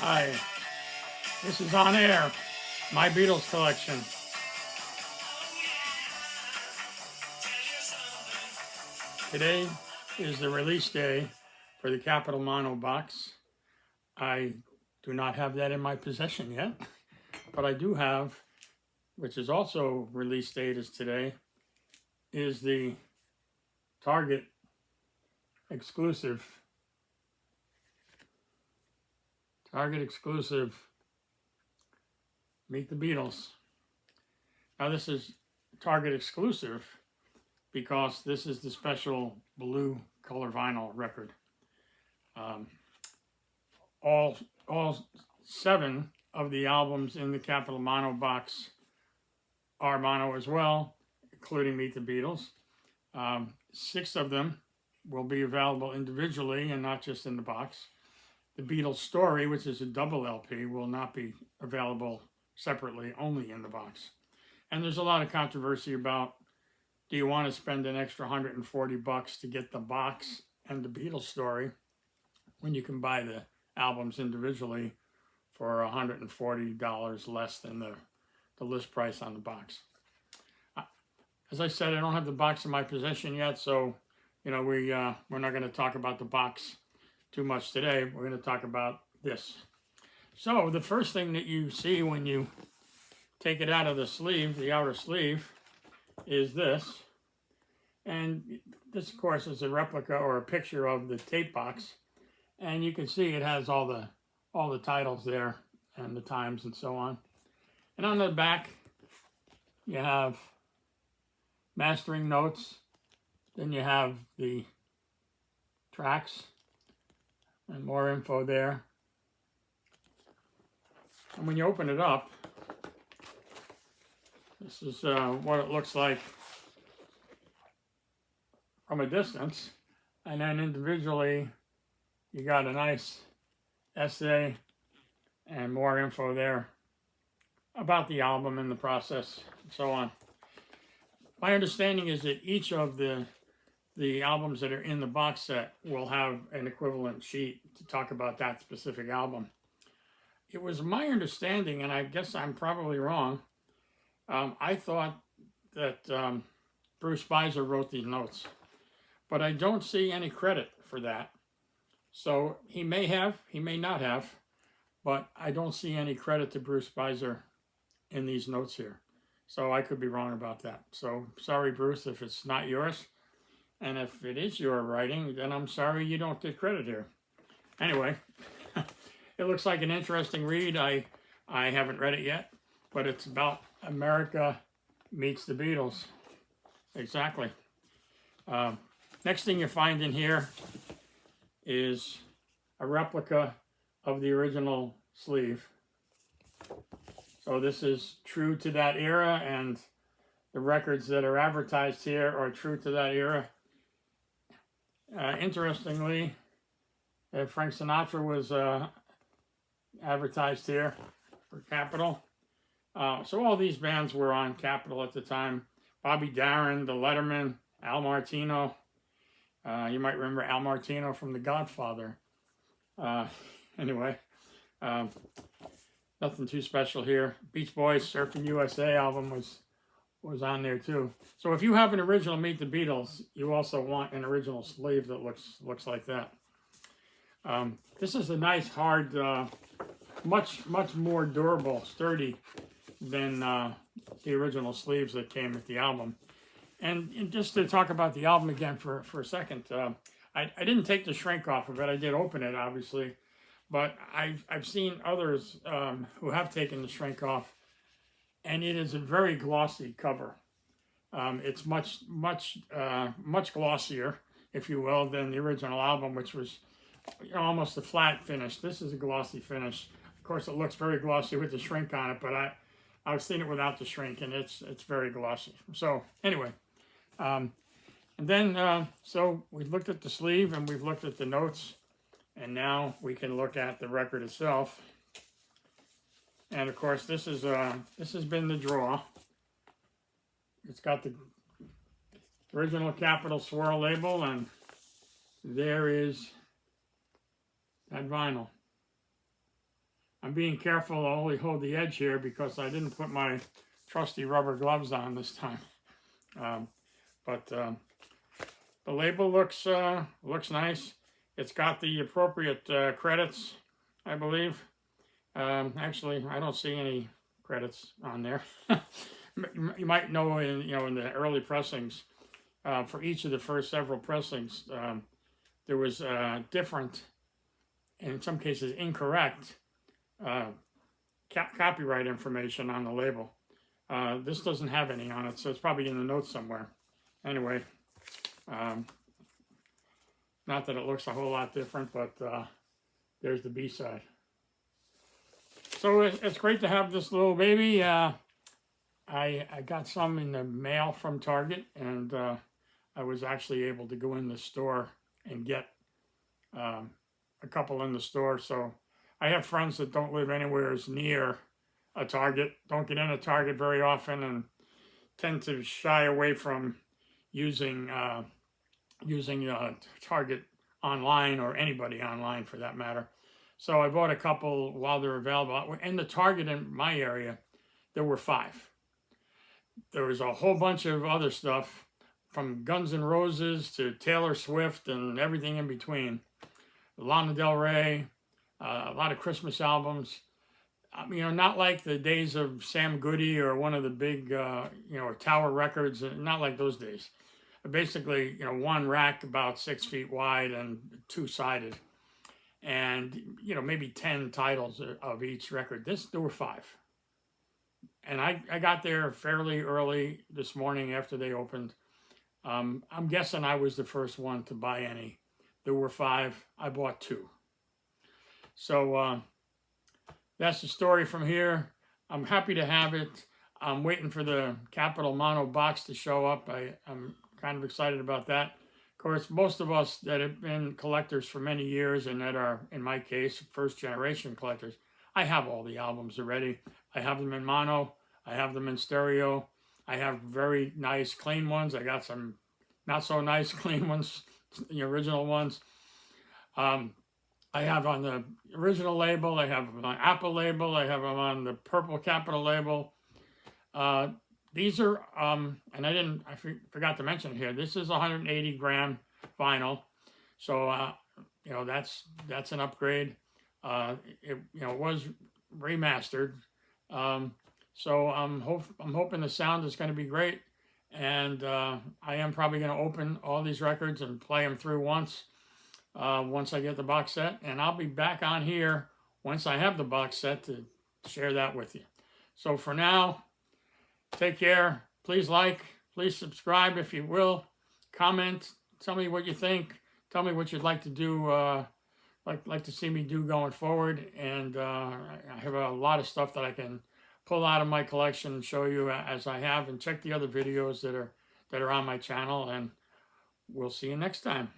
Hi, this is On Air, my Beatles collection. Today is the release day for the Capitol Mono box. I do not have that in my possession yet, but I do have, which is also release date is today, is the Target exclusive Meet the Beatles. Now this is Target exclusive because this is the special blue color vinyl record. All 7 of the albums in the Capitol Mono box are mono as well, including Meet the Beatles. 6 of them will be available individually and not just in the box. The Beatles Story, which is a double LP, will not be available separately, only in the box. And there's a lot of controversy about, do you want to spend an extra $140 to get the box and the Beatles Story when you can buy the albums individually for $140 less than the list price on the box? As I said, I don't have the box in my possession yet, so we're not going to talk about the box too much today. We're going to talk about this. So the first thing that you see when you take it out of the sleeve, the outer sleeve, is this. And this, of course, is a replica or a picture of the tape box. And you can see it has all the titles there and the times and so on. And on the back, you have mastering notes. Then you have the tracks and more info there. And when you open it up, this is what it looks like from a distance. And then individually, you got a nice essay and more info there about the album and the process and so on. My understanding is that each of the albums that are in the box set will have an equivalent sheet to talk about that specific album. It was my understanding, and I guess I'm probably wrong, I thought that Bruce Spicer wrote these notes, but I don't see any credit for that. So he may have, he may not have, but I don't see any credit to Bruce Spicer in these notes here. So I could be wrong about that. So sorry, Bruce, if it's not yours. And if it is your writing, then I'm sorry you don't get credit here. Anyway, it looks like an interesting read. I haven't read it yet, but it's about America meets the Beatles. Exactly. Next thing you find in here is a replica of the original sleeve. So this is true to that era, and the records that are advertised here are true to that era. Interestingly, Frank Sinatra was advertised here for Capitol. So all these bands were on Capitol at the time. Bobby Darin, The Letterman, Al Martino. You might remember Al Martino from The Godfather. Anyway, nothing too special here. Beach Boys Surfing USA album was on there too. So if you have an original Meet the Beatles, you also want an original sleeve that looks like that. This is a nice, hard, much more durable, sturdy than the original sleeves that came with the album. And just to talk about the album again for a second, I didn't take the shrink off of it. I did open it, obviously, but I've seen others who have taken the shrink off, and it is a very glossy cover. It's much glossier, if you will, than the original album, which was almost a flat finish. This is a glossy finish. Of course, it looks very glossy with the shrink on it, but I've seen it without the shrink, and it's very glossy. So anyway, and then so we've looked at the sleeve and we've looked at the notes, and now we can look at the record itself. And of course, this has been the draw. It's got the original Capitol swirl label, and there is that vinyl. I'm being careful to only hold the edge here because I didn't put my trusty rubber gloves on this time. But the label looks nice. It's got the appropriate credits, I believe. Actually, I don't see any credits on there. You might know in the early pressings, for each of the first several pressings, there was different, and in some cases incorrect, copyright information on the label. This doesn't have any on it, so it's probably in the notes somewhere. Anyway, not that it looks a whole lot different, but there's the B-side. So it's great to have this little baby. I got some in the mail from Target, and I was actually able to go in the store and get a couple in the store. So I have friends that don't live anywhere as near a Target, don't get in a Target very often, and tend to shy away from using Target online, or anybody online for that matter. So I bought a couple while they're available. In the Target in my area, there were 5. There was a whole bunch of other stuff, from Guns N' Roses to Taylor Swift and everything in between. Lana Del Rey, a lot of Christmas albums. Not like the days of Sam Goody or one of the big, or Tower Records. Not like those days. Basically, one rack about 6 feet wide and 2-sided, and maybe 10 titles of each record. There were 5. And I got there fairly early this morning after they opened. I'm guessing I was the first one to buy any. There were 5. I bought 2. So that's the story from here. I'm happy to have it. I'm waiting for the Capitol Mono box to show up. I'm kind of excited about that. Of course, most of us that have been collectors for many years, and that are, in my case, first-generation collectors, I have all the albums already. I have them in mono. I have them in stereo. I have very nice, clean ones. I got some not so nice, clean ones, the original ones. I have on the original label. I have them on Apple label. I have them on the purple Capitol label. These are, and I forgot to mention here, this is 180 gram vinyl. So, that's an upgrade. It was remastered. So I'm hoping the sound is going to be great. And I am probably going to open all these records and play them through once I get the box set. And I'll be back on here once I have the box set to share that with you. So for now, take care. Please please subscribe if you will. Comment. Tell me what you think. Tell me what you'd like to do, like to see me do going forward. And I have a lot of stuff that I can pull out of my collection and show you as I have. And check the other videos that are on my channel. And we'll see you next time.